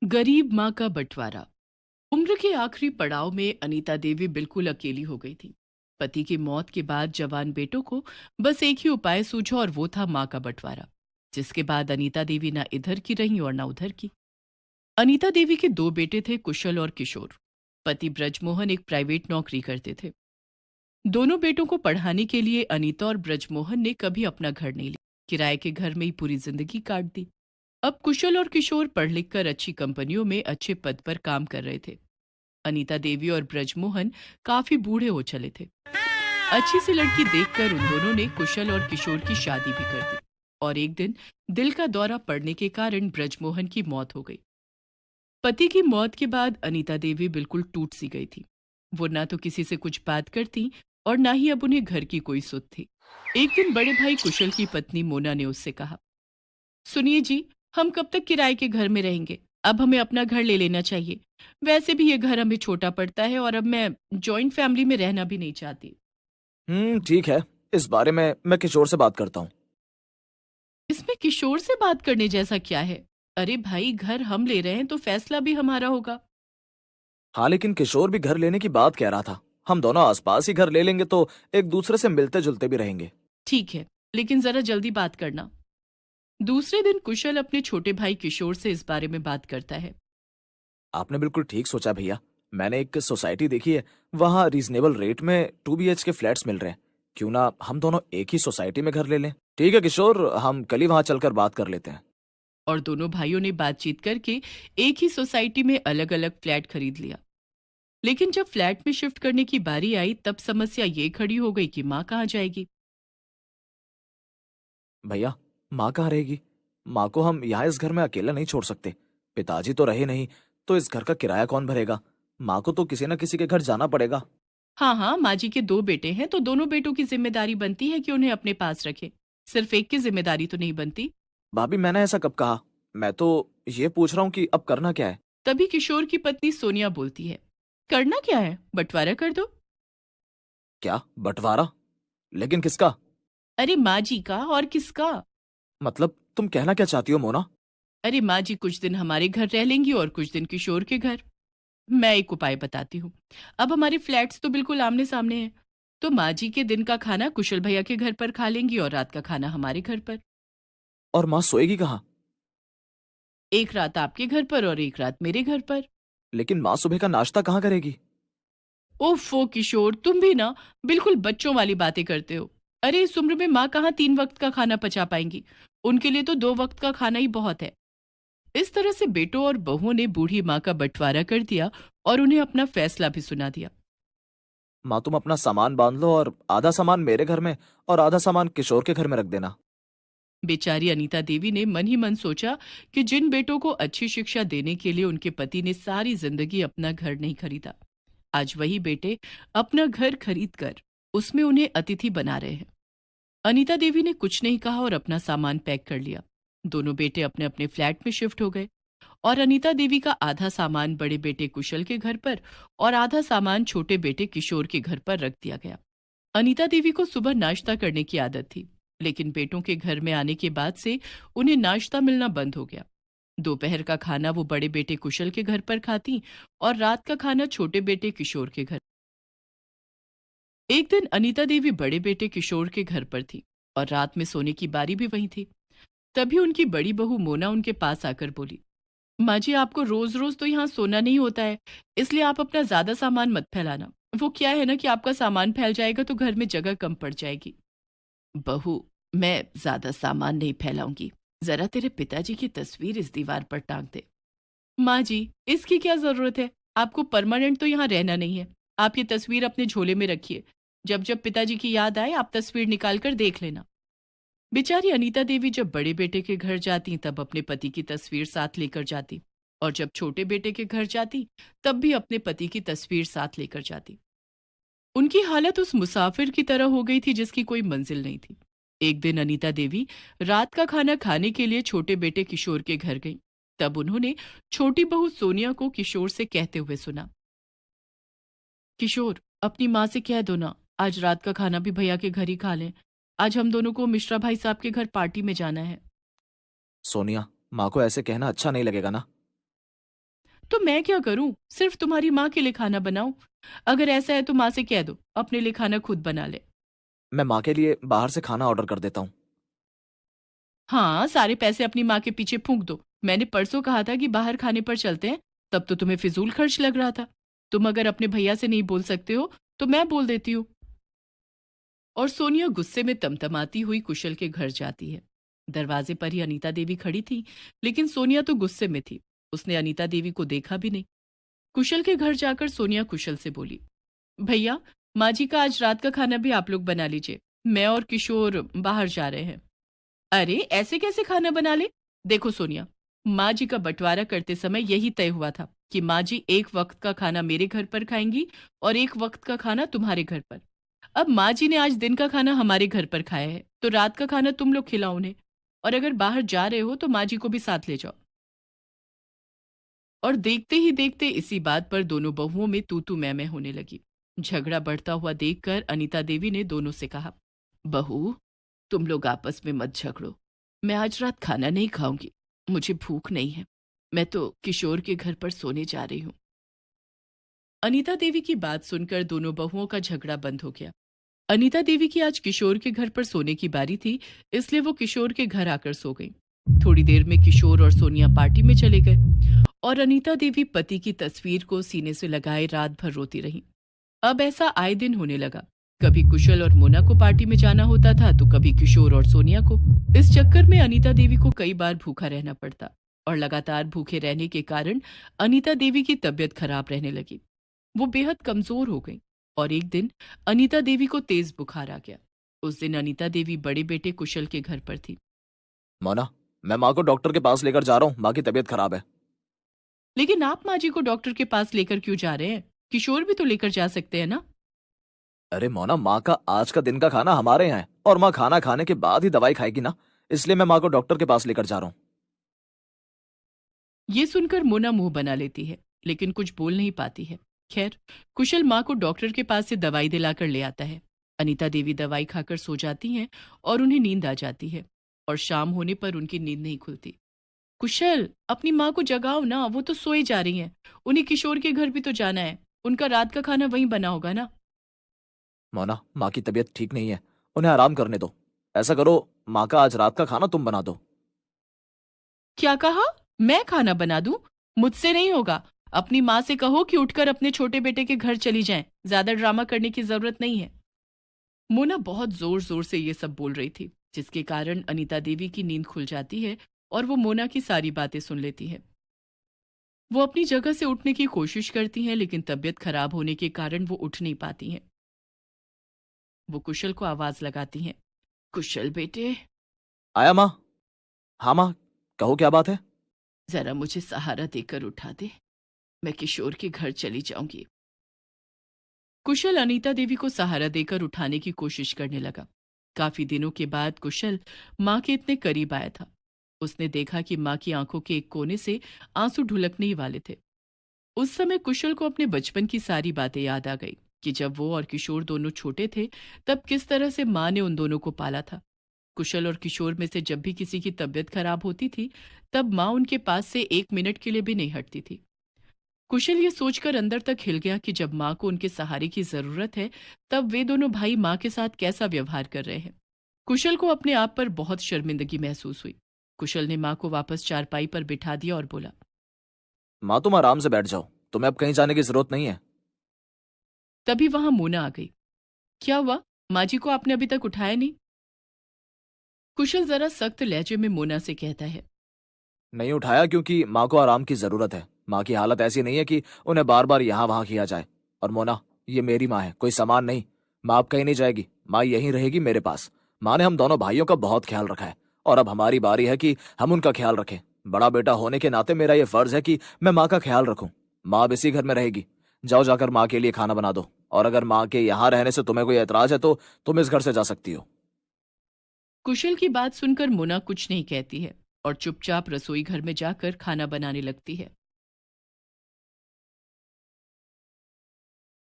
गरीब माँ का बंटवारा। उम्र के आखिरी पड़ाव में अनीता देवी बिल्कुल अकेली हो गई थी। पति की मौत के बाद जवान बेटों को बस एक ही उपाय सूझा और वो था माँ का बंटवारा, जिसके बाद अनीता देवी ना इधर की रही और ना उधर की। अनीता देवी के दो बेटे थे, कुशल और किशोर। पति ब्रजमोहन एक प्राइवेट नौकरी करते थे। दोनों बेटों को पढ़ाने के लिए अनीता और ब्रजमोहन ने कभी अपना घर नहीं लिया, किराए के घर में ही पूरी जिंदगी काट दी। अब कुशल और किशोर पढ़ लिख कर अच्छी कंपनियों में अच्छे पद पर काम कर रहे थे। अनीता देवी और ब्रजमोहन काफी बूढ़े हो चले थे। अच्छी सी लड़की देखकर उन दोनों ने कुशल और किशोर की शादी भी कर दी। और एक दिन दिल का दौरा पड़ने के कारण ब्रजमोहन की मौत हो गई। पति की मौत के बाद अनीता देवी बिल्कुल टूट सी गई थी। वो ना तो किसी से कुछ बात करती और ना ही अब उन्हें घर की कोई सुध थी। एक दिन बड़े भाई कुशल की पत्नी मोना ने उससे कहा, सुनिए जी, हम कब तक किराए के घर में रहेंगे? अब हमें अपना घर ले लेना चाहिए। वैसे भी ये घर हमें छोटा पड़ता है और अब मैं जॉइंट फैमिली में रहना भी नहीं चाहती। ठीक है। इस बारे में मैं किशोर से बात करता हूँ। इसमें किशोर से बात करने जैसा क्या है? अरे भाई, घर हम ले रहे हैं तो फैसला भी हमारा होगा। हाँ, लेकिन किशोर भी घर लेने की बात कह रहा था। हम दोनों आसपास ही घर ले लेंगे तो एक दूसरे से मिलते जुलते भी रहेंगे। ठीक है, लेकिन जरा जल्दी बात करना। दूसरे दिन कुशल अपने छोटे भाई किशोर से इस बारे में बात करता है। आपने बिल्कुल ठीक सोचा भैया। मैंने एक सोसाइटी देखी है, वहाँ रीजनेबल रेट में 2 BHK फ्लैट्स मिल रहे हैं। क्यों ना हम दोनों एक ही सोसाइटी में घर ले लें। ठीक है किशोर, हम कल ही वहाँ चलकर बात कर लेते हैं। और दोनों भाइयों ने बातचीत करके एक ही सोसाइटी में अलग अलग फ्लैट खरीद लिया। लेकिन जब फ्लैट में शिफ्ट करने की बारी आई तब समस्या ये खड़ी हो गई कि माँ कहाँ जाएगी। भैया, माँ कहाँ रहेगी? माँ को हम यहाँ इस घर में अकेला नहीं छोड़ सकते। पिताजी तो रहे नहीं, तो इस घर का किराया कौन भरेगा? माँ को तो किसी न किसी के घर जाना पड़ेगा। हाँ हाँ, माँ जी के दो बेटे हैं तो दोनों बेटों की जिम्मेदारी बनती है कि उन्हें अपने पास रखे। सिर्फ एक की जिम्मेदारी तो नहीं बनती। भाभी, मैंने ऐसा कब कहा? मैं तो ये पूछ रहा हूँ कि अब करना क्या है? तभी किशोर की पत्नी सोनिया बोलती है, करना क्या है, बंटवारा कर दो। क्या बंटवारा? लेकिन किसका? अरे माँ जी का, और किसका? मतलब तुम कहना क्या चाहती हो मोना? अरे माँ जी कुछ दिन हमारे घर रह लेंगी और कुछ दिन किशोर के घर। मैं एक उपाय बताती हूँ। अब हमारे फ्लैट्स तो बिल्कुल आमने सामने हैं, तो माँ जी के दिन का खाना कुशल भैया के घर पर खा लेंगी और रात का खाना हमारे घर पर। और माँ सोएगी कहाँ? एक रात आपके घर पर और एक रात मेरे घर पर। लेकिन माँ सुबह का नाश्ता कहाँ करेगी? ओफो किशोर, तुम भी ना बिल्कुल बच्चों वाली बातें करते हो। अरे इस उम्र में माँ कहाँ 3 वक्त का खाना पचा पाएंगी? उनके लिए तो 2 वक्त का खाना ही बहुत है। इस तरह से बेटों और बहुओं ने बूढ़ी माँ का बंटवारा कर दिया और उन्हें अपना फैसला भी सुना दिया। माँ, तुम अपना सामान बांध लो और आधा सामान मेरे घर में और आधा सामान किशोर के घर में रख देना। बेचारी अनीता देवी ने मन ही मन सोचा कि जिन बेटों को अच्छी शिक्षा देने के लिए उनके पति ने सारी जिंदगी अपना घर नहीं खरीदा, आज वही बेटे अपना घर खरीद कर उसमें उन्हें अतिथि बना रहे हैं। अनीता देवी ने कुछ नहीं कहा और अपना सामान पैक कर लिया। दोनों बेटे अपने अपने फ्लैट में शिफ्ट हो गए और अनीता देवी का आधा सामान बड़े बेटे कुशल के घर पर और आधा सामान छोटे बेटे किशोर के घर पर रख दिया गया। अनीता देवी को सुबह नाश्ता करने की आदत थी, लेकिन बेटों के घर में आने के बाद से उन्हें नाश्ता मिलना बंद हो गया। दोपहर का खाना वो बड़े बेटे कुशल के घर पर खाती और रात का खाना छोटे बेटे किशोर के घर। एक दिन अनीता देवी बड़े बेटे किशोर के घर पर थी और रात में सोने की बारी भी वहीं थी। तभी उनकी बड़ी बहू मोना उनके पास आकर बोली, माँ जी, आपको रोज रोज तो यहाँ सोना नहीं होता है, इसलिए आप अपना ज्यादा सामान मत फैलाना। वो क्या है ना कि आपका सामान फैल जाएगा तो घर में जगह कम पड़ जाएगी। बहू, मैं ज्यादा सामान नहीं फैलाऊंगी। जरा तेरे पिताजी की तस्वीर इस दीवार पर टांग दे। माँ जी, इसकी क्या जरूरत है? आपको परमानेंट तो यहाँ रहना नहीं है। आप ये तस्वीर अपने झोले में रखिए। जब जब पिताजी की याद आए आप तस्वीर निकाल कर देख लेना। बेचारी अनीता देवी जब बड़े बेटे के घर जाती तब अपने पति की तस्वीर साथ लेकर जाती, और जब छोटे बेटे के घर जाती तब भी अपने पति की तस्वीर साथ लेकर जाती। उनकी हालत उस मुसाफिर की तरह हो गई थी जिसकी कोई मंजिल नहीं थी। एक दिन अनीता देवी रात का खाना खाने के लिए छोटे बेटे किशोर के घर गईं। तब उन्होंने छोटी बहू सोनिया को किशोर से कहते हुए सुना, किशोर, अपनी माँ से कह दो ना, आज रात का खाना भी भैया के घर ही खा लें। आज हम दोनों को मिश्रा भाई साहब के घर पार्टी में जाना है। सोनिया, माँ को ऐसे कहना अच्छा नहीं लगेगा ना? तो मैं क्या करूं? सिर्फ तुम्हारी माँ के लिए खाना बनाऊं? अगर ऐसा है तो माँ से कह दो अपने लिए खाना खुद बना ले। मैं माँ के लिए बाहर से खाना ऑर्डर कर देता हूँ। हाँ, सारे पैसे अपनी माँ के पीछे फूंक दो। मैंने परसों कहा था कि बाहर खाने पर चलते हैं, तब तो तुम्हें फिजूल खर्च लग रहा था। तुम अगर अपने भैया से नहीं बोल सकते हो तो मैं बोल देती हूँ। और सोनिया गुस्से में तमतमाती हुई कुशल के घर जाती है। दरवाजे पर ही अनीता देवी खड़ी थी, लेकिन सोनिया तो गुस्से में थी। उसने अनीता देवी को देखा भी नहीं। कुशल के घर जाकर सोनिया कुशल से बोली, भैया, माँ जी का आज रात का खाना भी आप लोग बना लीजिए। मैं और किशोर बाहर जा रहे हैं। अरे ऐसे कैसे खाना बना ले? देखो सोनिया, माँ जी का बंटवारा करते समय यही तय हुआ था कि माँ जी एक वक्त का खाना मेरे घर पर खाएंगी और एक वक्त का खाना तुम्हारे घर पर। अब माँ जी ने आज दिन का खाना हमारे घर पर खाया है, तो रात का खाना तुम लोग खिलाओ उन्हें। और अगर बाहर जा रहे हो तो माँ जी को भी साथ ले जाओ। और देखते ही देखते इसी बात पर दोनों बहुओं में तू तू मैं होने लगी। झगड़ा बढ़ता हुआ देखकर अनीता देवी ने दोनों से कहा, बहू, तुम लोग आपस में मत झगड़ो। मैं आज रात खाना नहीं खाऊंगी। मुझे भूख नहीं है। मैं तो किशोर के घर पर सोने जा रही हूँ। अनीता देवी की बात सुनकर दोनों बहुओं का झगड़ा बंद हो गया। अनीता देवी की आज किशोर के घर पर सोने की बारी थी, इसलिए वो किशोर के घर आकर सो गई। थोड़ी देर में किशोर और सोनिया पार्टी में चले गए और अनीता देवी पति की तस्वीर को सीने से लगाए रात भर रोती रही। अब ऐसा आए दिन होने लगा। कभी कुशल और मोना को पार्टी में जाना होता था तो कभी किशोर और सोनिया को। इस चक्कर में अनीता देवी को कई बार भूखा रहना पड़ता और लगातार भूखे रहने के कारण अनीता देवी की तबीयत खराब रहने लगी। वो बेहद कमजोर हो गई और एक दिन अनीता देवी को तेज बुखार आ गया। उस दिन अनीता देवी बड़े बेटे कुशल के घर पर थी। मोना, मैं माँ को डॉक्टर के पास लेकर जा रहा हूँ, माँ की तबीयत खराब है। लेकिन आप माँ जी को डॉक्टर के पास लेकर क्यों जा रहे हैं? किशोर भी तो लेकर जा सकते हैं ना। अरे मोना, माँ का आज का दिन का खाना हमारे यहाँ है और माँ खाना खाने के बाद ही दवाई खाएगी ना, इसलिए मैं माँ को डॉक्टर के पास लेकर जा रहा हूँ। ये सुनकर मोना मुंह बना लेती है, लेकिन कुछ बोल नहीं पाती है। खैर, कुशल माँ को डॉक्टर के पास से दवाई दिलाकर ले आता है। अनीता देवी दवाई खाकर सो जाती हैं और उन्हें नींद आ जाती है और शाम होने पर उनकी नींद नहीं खुलती। कुशल, अपनी माँ को जगाओ ना, वो तो सोई जा रही हैं। उन्हें किशोर के घर भी तो जाना है। उनका रात का खाना वहीं बना होगा ना। मोना, माँ की तबीयत ठीक नहीं है, उन्हें आराम करने दो। ऐसा करो, माँ का आज रात का खाना तुम बना दो। क्या कहा? मैं खाना बना दूं? मुझसे नहीं होगा। अपनी माँ से कहो कि उठकर अपने छोटे बेटे के घर चली जाएं। ज्यादा ड्रामा करने की जरूरत नहीं है। मोना बहुत जोर जोर से ये सब बोल रही थी, जिसके कारण अनीता देवी की नींद खुल जाती है और वो मोना की सारी बातें सुन लेती है। वो अपनी जगह से उठने की कोशिश करती हैं, लेकिन तबीयत खराब होने के कारण वो उठ नहीं पाती हैं। वो कुशल को आवाज लगाती हैं, कुशल बेटे, आया माँ? हाँ माँ, कहो क्या बात है? जरा मुझे सहारा देकर उठा दे। मैं किशोर के घर चली जाऊंगी। कुशल अनीता देवी को सहारा देकर उठाने की कोशिश करने लगा। काफी दिनों के बाद कुशल माँ के इतने करीब आया था। उसने देखा कि माँ की आंखों के एक कोने से आंसू ढुलकने ही वाले थे। उस समय कुशल को अपने बचपन की सारी बातें याद आ गई कि जब वो और किशोर दोनों छोटे थे, तब किस तरह से माँ ने उन दोनों को पाला था। कुशल और किशोर में से जब भी किसी की तबीयत खराब होती थी, तब माँ उनके पास से एक मिनट के लिए भी नहीं हटती थी। कुशल ये सोचकर अंदर तक हिल गया कि जब माँ को उनके सहारे की जरूरत है, तब वे दोनों भाई माँ के साथ कैसा व्यवहार कर रहे हैं। कुशल को अपने आप पर बहुत शर्मिंदगी महसूस हुई। कुशल ने माँ को वापस चारपाई पर बिठा दिया और बोला, माँ तुम आराम से बैठ जाओ, तुम्हें अब कहीं जाने की जरूरत नहीं है। तभी वहां मोना आ गई। क्या हुआ? माँ जी को आपने अभी तक उठाया नहीं? कुशल जरा सख्त लहजे में मोना से कहता है। नहीं उठाया क्योंकि माँ को आराम की जरूरत है। माँ की हालत ऐसी नहीं है कि उन्हें बार बार यहाँ वहां किया जाए। और मोना, ये मेरी माँ है, कोई सामान नहीं। माँ अब कहीं नहीं जाएगी, माँ यहीं रहेगी मेरे पास। माँ ने हम दोनों भाइयों का बहुत ख्याल रखा है और अब हमारी बारी है कि हम उनका ख्याल रखें। बड़ा बेटा होने के नाते मेरा ये फर्ज है कि मैं माँ का ख्याल रखूं। माँ अब इसी घर में रहेगी। जाओ जाकर माँ के लिए खाना बना दो, और अगर माँ के यहाँ रहने से तुम्हें कोई एतराज है तो तुम इस घर से जा सकती हो। कुशल की बात सुनकर मोना कुछ नहीं कहती है और चुपचाप रसोई घर में जाकर खाना बनाने लगती है।